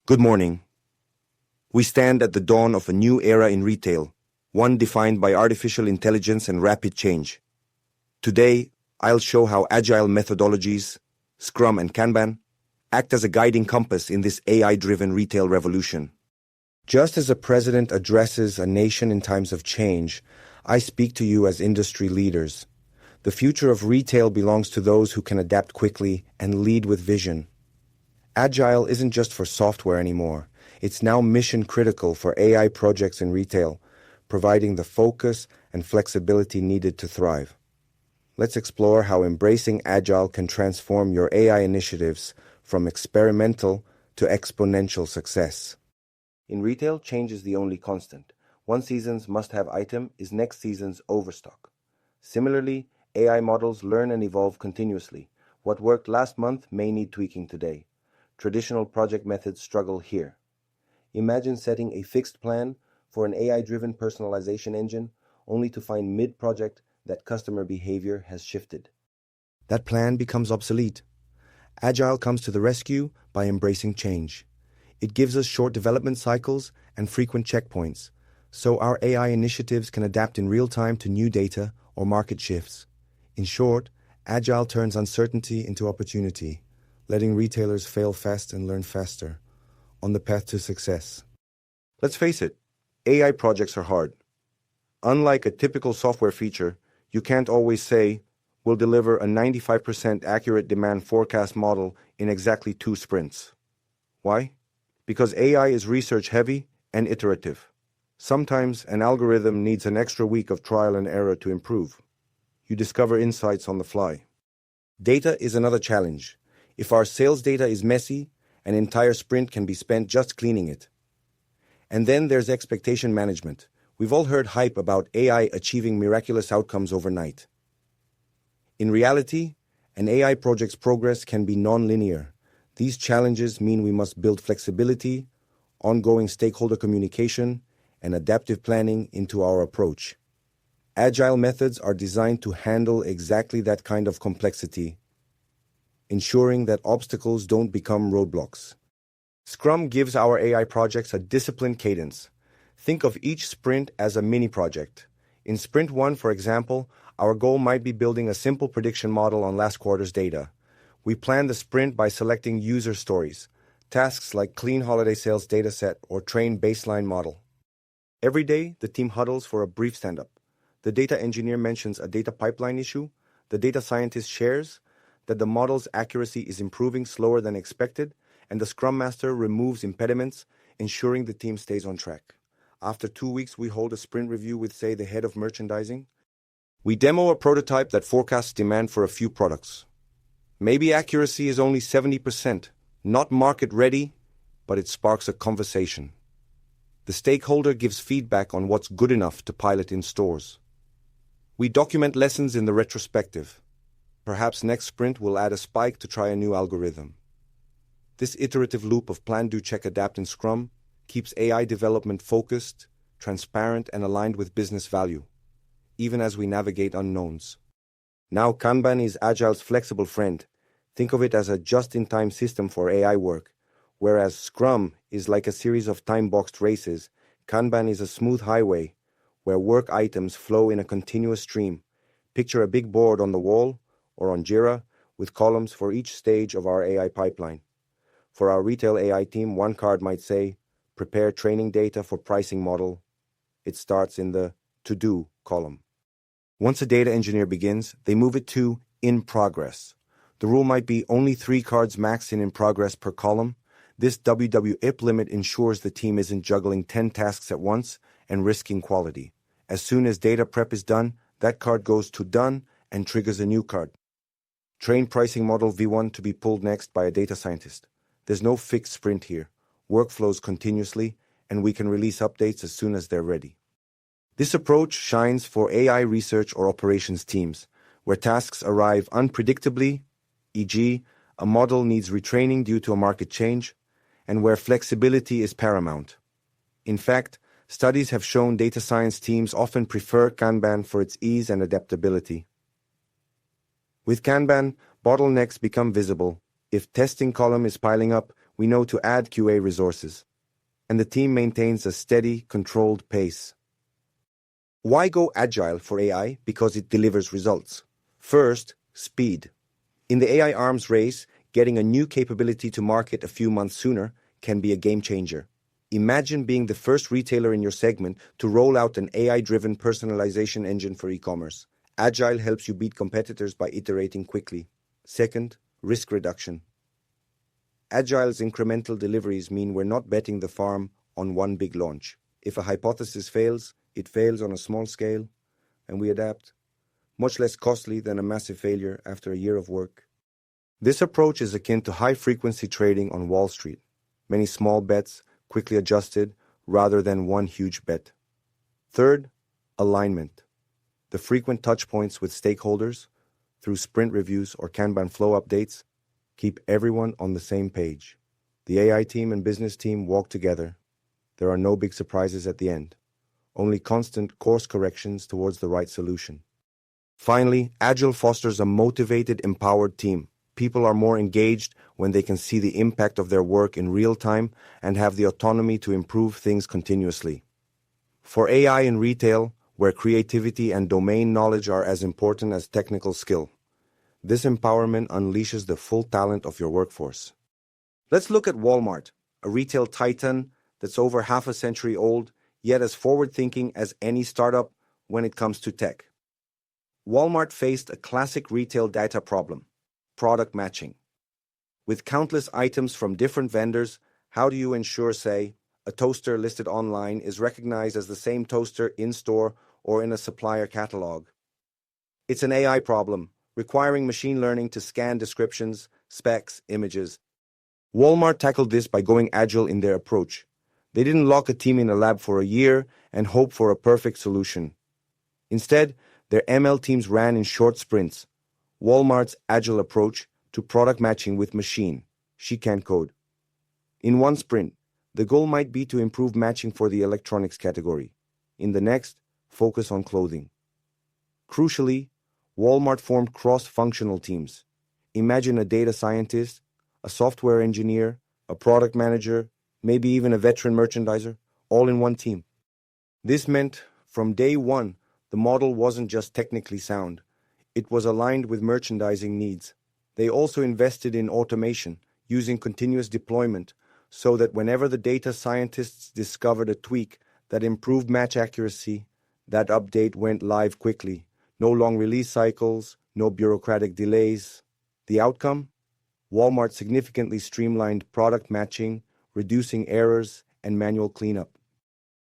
Good morning. We stand at the dawn of a new era in retail, one defined by artificial intelligence and rapid change. Today, I'll show how agile methodologies, Scrum and Kanban, act as a guiding compass in this AI-driven retail revolution. Just as a president addresses a nation in times of change, I speak to you as industry leaders. The future of retail belongs to those who can adapt quickly and lead with vision. Agile isn't just for software anymore. It's now mission-critical for AI projects in retail, providing the focus and flexibility needed to thrive. Let's explore how embracing Agile can transform your AI initiatives from experimental to exponential success. In retail, change is the only constant. One season's must-have item is next season's overstock. Similarly, AI models learn and evolve continuously. What worked last month may need tweaking today. Traditional project methods struggle here. Imagine setting a fixed plan for an AI-driven personalization engine, only to find mid-project that customer behavior has shifted. That plan becomes obsolete. Agile comes to the rescue by embracing change. It gives us short development cycles and frequent checkpoints, so our AI initiatives can adapt in real time to new data or market shifts. In short, Agile turns uncertainty into opportunity, letting retailers fail fast and learn faster, on the path to success. Let's face it, AI projects are hard. Unlike a typical software feature, you can't always say, we'll deliver a 95% accurate demand forecast model in exactly 2 sprints. Why? Because AI is research-heavy and iterative. Sometimes an algorithm needs an extra week of trial and error to improve. You discover insights on the fly. Data is another challenge. If our sales data is messy, an entire sprint can be spent just cleaning it. And then there's expectation management. We've all heard hype about AI achieving miraculous outcomes overnight. In reality, an AI project's progress can be non-linear. These challenges mean we must build flexibility, ongoing stakeholder communication, and adaptive planning into our approach. Agile methods are designed to handle exactly that kind of complexity, ensuring that obstacles don't become roadblocks. Scrum gives our AI projects a disciplined cadence. Think of each sprint as a mini-project. In Sprint 1, for example, our goal might be building a simple prediction model on last quarter's data. We plan the sprint by selecting user stories, tasks like clean holiday sales dataset or train baseline model. Every day, the team huddles for a brief stand-up. The data engineer mentions a data pipeline issue. The data scientist shares that the model's accuracy is improving slower than expected, and the Scrum Master removes impediments, ensuring the team stays on track. After 2 weeks, we hold a sprint review with, say, the head of merchandising. We demo a prototype that forecasts demand for a few products. Maybe accuracy is only 70%, not market ready, but it sparks a conversation. The stakeholder gives feedback on what's good enough to pilot in stores. We document lessons in the retrospective. Perhaps next sprint we'll add a spike to try a new algorithm. This iterative loop of plan, do, check, adapt in Scrum keeps AI development focused, transparent, and aligned with business value, even as we navigate unknowns. Now Kanban is Agile's flexible friend. Think of it as a just-in-time system for AI work. Whereas Scrum is like a series of time-boxed races, Kanban is a smooth highway where work items flow in a continuous stream. Picture a big board on the wall or on Jira with columns for each stage of our AI pipeline. For our retail AI team, one card might say, prepare training data for pricing model. It starts in the to-do column. Once a data engineer begins, they move it to in progress. The rule might be only 3 cards max in progress per column. This WWIP limit ensures the team isn't juggling 10 tasks at once and risking quality. As soon as data prep is done, that card goes to done and triggers a new card. Train pricing model V1 to be pulled next by a data scientist. There's no fixed sprint here. Work flows continuously, and we can release updates as soon as they're ready. This approach shines for AI research or operations teams, where tasks arrive unpredictably, e.g., a model needs retraining due to a market change, and where flexibility is paramount. In fact, studies have shown data science teams often prefer Kanban for its ease and adaptability. With Kanban, bottlenecks become visible. If testing column is piling up, we know to add QA resources, and the team maintains a steady, controlled pace. Why go agile for AI? Because it delivers results. First, speed. In the AI arms race, getting a new capability to market a few months sooner can be a game changer. Imagine being the first retailer in your segment to roll out an AI-driven personalization engine for e-commerce. Agile helps you beat competitors by iterating quickly. Second, risk reduction. Agile's incremental deliveries mean we're not betting the farm on one big launch. If a hypothesis fails, it fails on a small scale, and we adapt. Much less costly than a massive failure after a year of work. This approach is akin to high-frequency trading on Wall Street. Many small bets, quickly adjusted, rather than one huge bet. Third, alignment. The frequent touchpoints with stakeholders, through sprint reviews or Kanban flow updates, keep everyone on the same page. The AI team and business team walk together. There are no big surprises at the end, only constant course corrections towards the right solution. Finally, Agile fosters a motivated, empowered team. People are more engaged when they can see the impact of their work in real time and have the autonomy to improve things continuously. For AI in retail, where creativity and domain knowledge are as important as technical skill, this empowerment unleashes the full talent of your workforce. Let's look at Walmart, a retail titan that's over half a century old, yet as forward-thinking as any startup when it comes to tech. Walmart faced a classic retail data problem: product matching. With countless items from different vendors, how do you ensure, say, a toaster listed online is recognized as the same toaster in-store or in a supplier catalog? It's an AI problem, requiring machine learning to scan descriptions, specs, images. Walmart tackled this by going agile in their approach. They didn't lock a team in a lab for a year and hope for a perfect solution. Instead, their ML teams ran in short sprints. Walmart's agile approach to product matching with machine, she can code. In one sprint, the goal might be to improve matching for the electronics category. In the next, focus on clothing. Crucially, Walmart formed cross-functional teams. Imagine a data scientist, a software engineer, a product manager, maybe even a veteran merchandiser, all in one team. This meant, from day one, the model wasn't just technically sound. It was aligned with merchandising needs. They also invested in automation, using continuous deployment, so that whenever the data scientists discovered a tweak that improved match accuracy, that update went live quickly. No long release cycles, no bureaucratic delays. The outcome? Walmart significantly streamlined product matching, reducing errors and manual cleanup.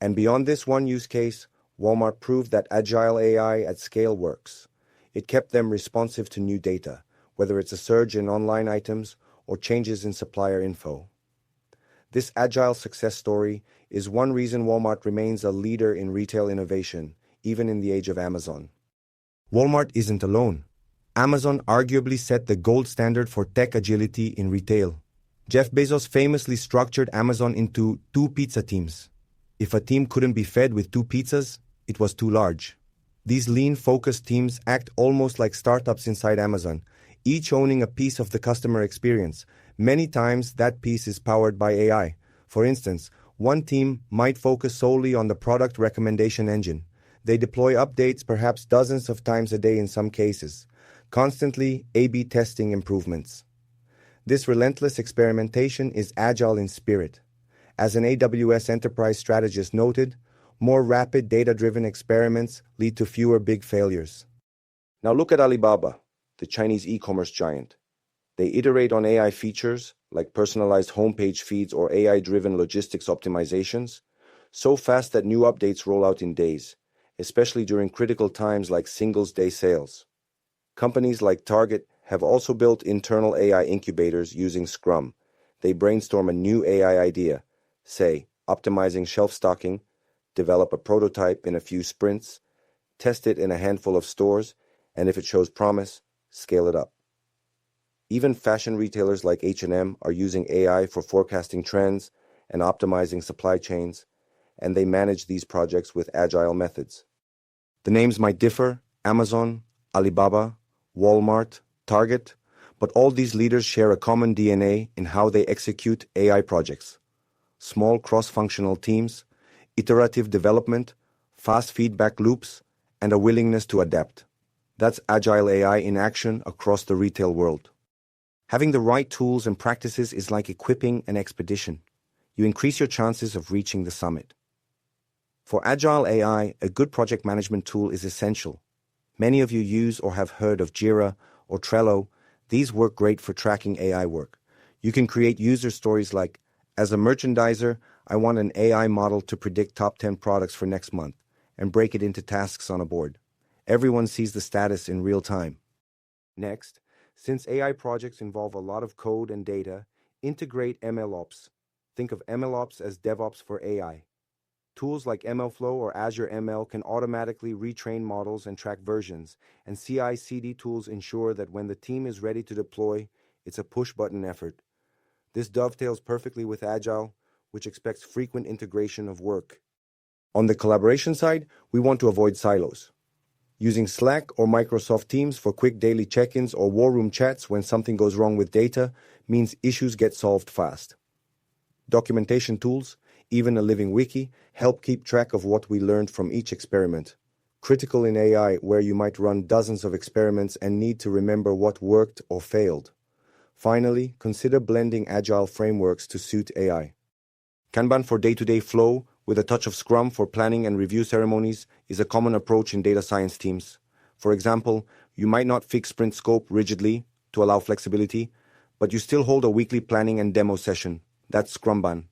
And beyond this one use case, Walmart proved that Agile AI at scale works. It kept them responsive to new data, whether it's a surge in online items or changes in supplier info. This Agile success story is one reason Walmart remains a leader in retail innovation, even in the age of Amazon. Walmart isn't alone. Amazon arguably set the gold standard for tech agility in retail. Jeff Bezos famously structured Amazon into 2 pizza teams. If a team couldn't be fed with 2 pizzas, it was too large. These lean, focused teams act almost like startups inside Amazon, each owning a piece of the customer experience. Many times, that piece is powered by AI. For instance, one team might focus solely on the product recommendation engine. They deploy updates perhaps dozens of times a day in some cases, constantly A/B testing improvements. This relentless experimentation is agile in spirit. As an AWS enterprise strategist noted, more rapid data-driven experiments lead to fewer big failures. Now look at Alibaba, the Chinese e-commerce giant. They iterate on AI features like personalized homepage feeds or AI-driven logistics optimizations so fast that new updates roll out in days, especially during critical times like Singles' Day sales. Companies like Target have also built internal AI incubators using Scrum. They brainstorm a new AI idea, say, optimizing shelf stocking, develop a prototype in a few sprints, test it in a handful of stores, and if it shows promise, scale it up. Even fashion retailers like H&M are using AI for forecasting trends and optimizing supply chains, and they manage these projects with agile methods. The names might differ: Amazon, Alibaba, Walmart, Target, But all these leaders share a common DNA in how they execute AI projects. Small cross-functional teams, iterative development, fast feedback loops, and a willingness to adapt. That's Agile AI in action across the retail world. Having the right tools and practices is like equipping an expedition. You increase your chances of reaching the summit. For Agile AI, a good project management tool is essential. Many of you use or have heard of Jira or Trello. These work great for tracking AI work. You can create user stories like, as a merchandiser, I want an AI model to predict top 10 products for next month, and break it into tasks on a board. Everyone sees the status in real time. Next, since AI projects involve a lot of code and data, integrate MLOps. Think of MLOps as DevOps for AI. Tools like MLflow or Azure ML can automatically retrain models and track versions, and CI/CD tools ensure that when the team is ready to deploy, it's a push-button effort. This dovetails perfectly with Agile, which expects frequent integration of work. On the collaboration side, we want to avoid silos. Using Slack or Microsoft Teams for quick daily check-ins or war room chats when something goes wrong with data means issues get solved fast. Documentation tools, even a living wiki, help keep track of what we learned from each experiment. Critical in AI, where you might run dozens of experiments and need to remember what worked or failed. Finally, consider blending agile frameworks to suit AI. Kanban for day-to-day flow, with a touch of Scrum for planning and review ceremonies, is a common approach in data science teams. For example, you might not fix sprint scope rigidly to allow flexibility, but you still hold a weekly planning and demo session. That's Scrumban.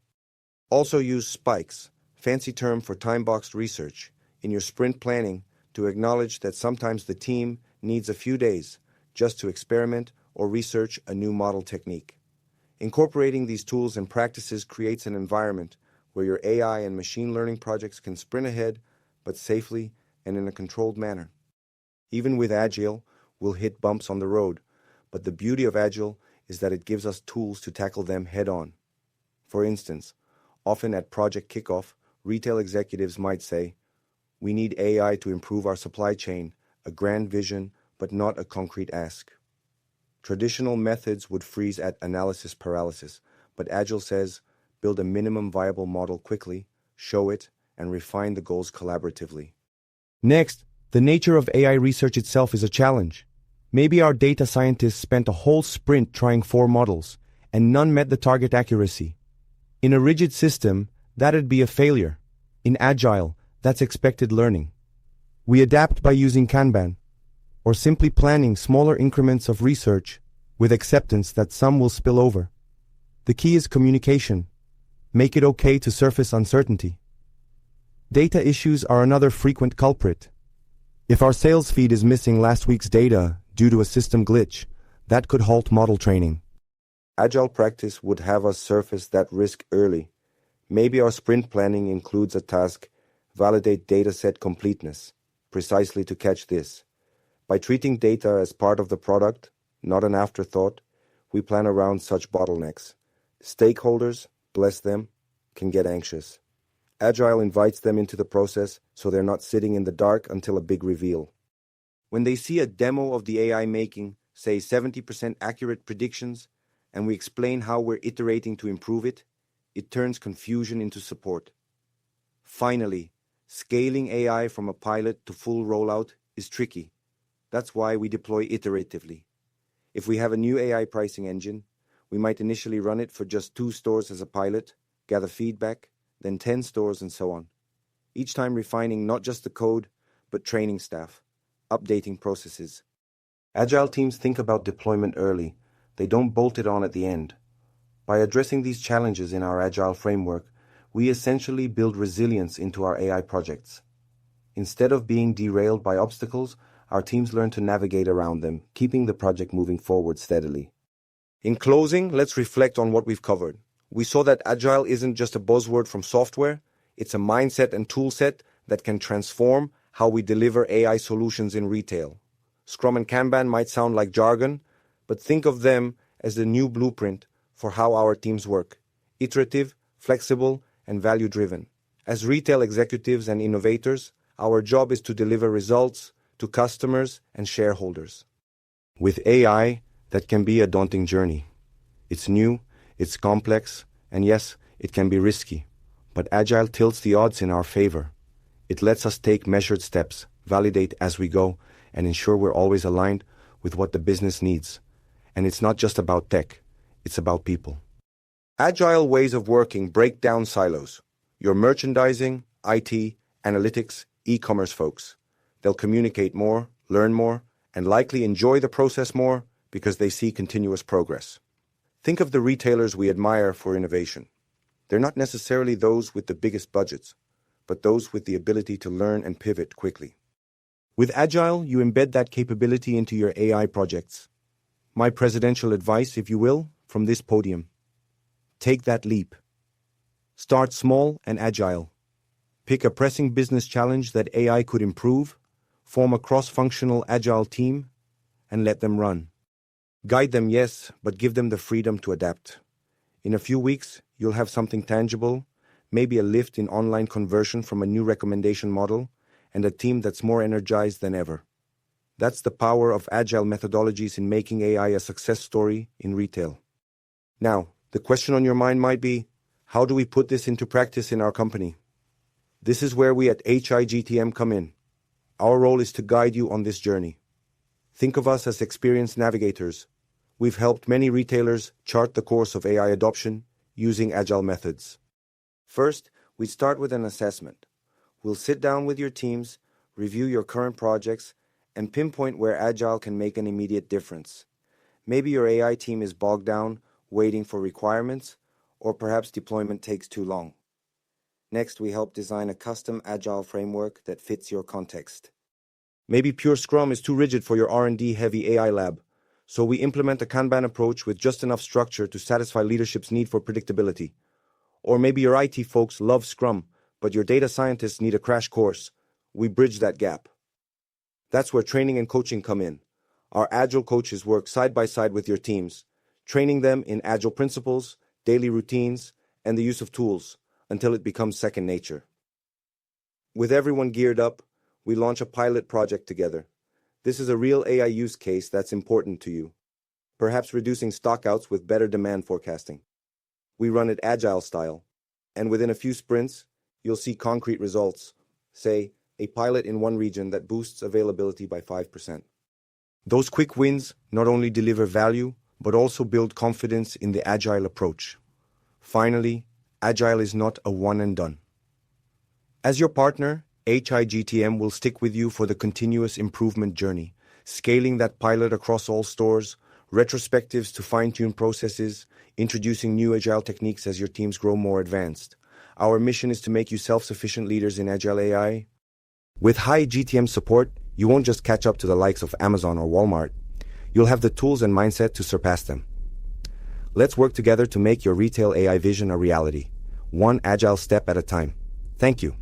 Also use spikes, fancy term for time-boxed research, in your sprint planning to acknowledge that sometimes the team needs a few days just to experiment or research a new model technique. Incorporating these tools and practices creates an environment where your AI and machine learning projects can sprint ahead, but safely and in a controlled manner. Even with Agile, we'll hit bumps on the road, but the beauty of Agile is that it gives us tools to tackle them head-on. For instance, often at project kickoff, retail executives might say, "We need AI to improve our supply chain, a grand vision, but not a concrete ask." Traditional methods would freeze at analysis paralysis, but Agile says, build a minimum viable model quickly, show it, and refine the goals collaboratively. Next, the nature of AI research itself is a challenge. Maybe our data scientists spent a whole sprint trying 4 models, and none met the target accuracy. In a rigid system, that'd be a failure. In Agile, that's expected learning. We adapt by using Kanban, or simply planning smaller increments of research with acceptance that some will spill over. The key is communication. Make it okay to surface uncertainty. Data issues are another frequent culprit. If our sales feed is missing last week's data due to a system glitch, that could halt model training. Agile practice would have us surface that risk early. Maybe our sprint planning includes a task, validate dataset completeness, precisely to catch this. By treating data as part of the product, not an afterthought, we plan around such bottlenecks. Stakeholders, bless them, can get anxious. Agile invites them into the process so they're not sitting in the dark until a big reveal. When they see a demo of the AI making, say 70% accurate predictions, and we explain how we're iterating to improve it, it turns confusion into support. Finally, scaling AI from a pilot to full rollout is tricky. That's why we deploy iteratively. If we have a new AI pricing engine, we might initially run it for just 2 stores as a pilot, gather feedback, then 10 stores and so on. Each time refining not just the code, but training staff, updating processes. Agile teams think about deployment early. They don't bolt it on at the end. By addressing these challenges in our Agile framework, we essentially build resilience into our AI projects. Instead of being derailed by obstacles, our teams learn to navigate around them, keeping the project moving forward steadily. In closing, let's reflect on what we've covered. We saw that Agile isn't just a buzzword from software, it's a mindset and toolset that can transform how we deliver AI solutions in retail. Scrum and Kanban might sound like jargon, but think of them as the new blueprint for how our teams work: iterative, flexible, and value-driven. As retail executives and innovators, our job is to deliver results to customers and shareholders. With AI, That can be a daunting journey. It's new, it's complex, and yes, it can be risky. But Agile tilts the odds in our favor. It lets us take measured steps, validate as we go, and ensure we're always aligned with what the business needs. And it's not just about tech, it's about people. Agile ways of working break down silos. Your merchandising, IT, analytics, e-commerce folks. They'll communicate more, learn more, and likely enjoy the process more because they see continuous progress. Think of the retailers we admire for innovation. They're not necessarily those with the biggest budgets, but those with the ability to learn and pivot quickly. With Agile, you embed that capability into your AI projects. My presidential advice, if you will, from this podium. Take that leap. Start small and agile. Pick a pressing business challenge that AI could improve, form a cross-functional agile team, and let them run. Guide them, yes, but give them the freedom to adapt. In a few weeks, you'll have something tangible, maybe a lift in online conversion from a new recommendation model, and a team that's more energized than ever. That's the power of agile methodologies in making AI a success story in retail. Now, the question on your mind might be, how do we put this into practice in our company? This is where we at HIGTM come in. Our role is to guide you on this journey. Think of us as experienced navigators. We've helped many retailers chart the course of AI adoption using agile methods. First, we start with an assessment. We'll sit down with your teams, review your current projects, and pinpoint where agile can make an immediate difference. Maybe your AI team is bogged down, waiting for requirements, or perhaps deployment takes too long. Next, we help design a custom agile framework that fits your context. Maybe pure Scrum is too rigid for your R&D heavy AI lab, so we implement a Kanban approach with just enough structure to satisfy leadership's need for predictability. Or maybe your IT folks love Scrum, but your data scientists need a crash course. We bridge that gap. That's where training and coaching come in. Our Agile coaches work side by side with your teams, training them in Agile principles, daily routines, and the use of tools until it becomes second nature. With everyone geared up, we launch a pilot project together. This is a real AI use case that's important to you. Perhaps reducing stockouts with better demand forecasting. We run it Agile style, and within a few sprints, you'll see concrete results, say, a pilot in one region that boosts availability by 5%. Those quick wins not only deliver value, but also build confidence in the Agile approach. Finally, Agile is not a one and done. As your partner, HIGTM will stick with you for the continuous improvement journey, scaling that pilot across all stores, retrospectives to fine-tune processes, introducing new Agile techniques as your teams grow more advanced. Our mission is to make you self-sufficient leaders in Agile AI. With high GTM support, you won't just catch up to the likes of Amazon or Walmart. You'll have the tools and mindset to surpass them. Let's work together to make your retail AI vision a reality, one Agile step at a time. Thank you.